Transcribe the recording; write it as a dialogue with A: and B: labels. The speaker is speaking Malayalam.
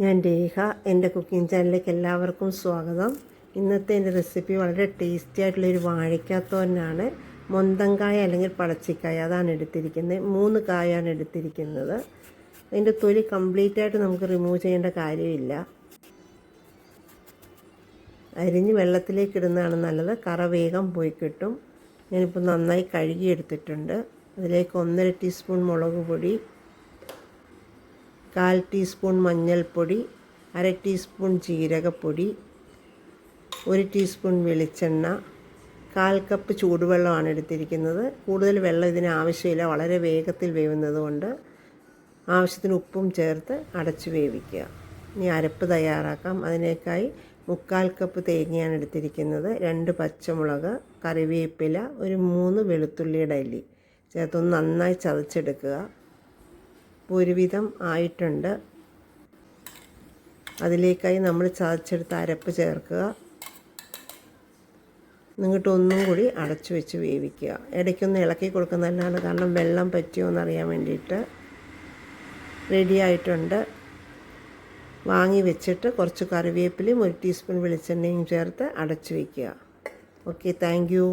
A: ഞാൻ രേഖ. എൻ്റെ കുക്കിംഗ് ചാനലിലേക്ക് എല്ലാവർക്കും സ്വാഗതം. ഇന്നത്തെ എൻ്റെ റെസിപ്പി വളരെ ടേസ്റ്റി ആയിട്ടുള്ളൊരു വാഴയ്ക്കാത്തോരനാണ്. മൊന്തങ്കായ അല്ലെങ്കിൽ പടച്ചിക്കായ അതാണ് എടുത്തിരിക്കുന്നത്. 3 കായാണ് എടുത്തിരിക്കുന്നത്. അതിൻ്റെ തൊലി കംപ്ലീറ്റ് ആയിട്ട് നമുക്ക് റിമൂവ് ചെയ്യേണ്ട കാര്യമില്ല. അരിഞ്ഞ് വെള്ളത്തിലേക്ക് ഇടുന്നതാണ് നല്ലത്. കറ വേഗം പോയി കിട്ടും. ഞാനിപ്പോൾ നന്നായി കഴുകിയെടുത്തിട്ടുണ്ട്. അതിലേക്ക് 1.5 ടീസ്പൂൺ മുളക് പൊടി, 1/4 ടീസ്പൂൺ മഞ്ഞൾപ്പൊടി, 1/2 ടീസ്പൂൺ ജീരകപ്പൊടി, 1 ടീസ്പൂൺ വെളിച്ചെണ്ണ, 1/4 കപ്പ് ചൂടുവെള്ളമാണ് എടുത്തിരിക്കുന്നത്. കൂടുതൽ വെള്ളം ഇതിന് ആവശ്യമില്ല, വളരെ വേഗത്തിൽ വേവുന്നത് കൊണ്ട്. ആവശ്യത്തിന് ഉപ്പും ചേർത്ത് അടച്ച് വേവിക്കുക. ഇനി അരപ്പ് തയ്യാറാക്കാം. അതിനേക്കായി 1/4 കപ്പ് തേങ്ങയാണ് എടുത്തിരിക്കുന്നത്, 2 പച്ചമുളക്, കറിവേപ്പില, ഒരു 3 വെളുത്തുള്ളിയുടെ അല്ലി ചേർത്തൊന്ന് നന്നായി ചതച്ചെടുക്കുക. ഒരുവിധം ആയിട്ടുണ്ട്. അതിലേക്കായി നമ്മൾ ചതച്ചെടുത്ത അരപ്പ് ചേർക്കുക. എന്നിട്ട് ഒന്നും കൂടി അടച്ചു വെച്ച് വേവിക്കുക. ഇടയ്ക്കൊന്ന് ഇളക്കി കൊടുക്കുന്നതല്ലാണ്, കാരണം വെള്ളം പറ്റിയോ എന്നറിയാൻ വേണ്ടിയിട്ട്. റെഡി ആയിട്ടുണ്ട്. വാങ്ങി വെച്ചിട്ട് കുറച്ച് കറിവേപ്പിലയും 1 ടീസ്പൂൺ വെളിച്ചെണ്ണയും ചേർത്ത് അടച്ചു വയ്ക്കുക. Okay, thank you.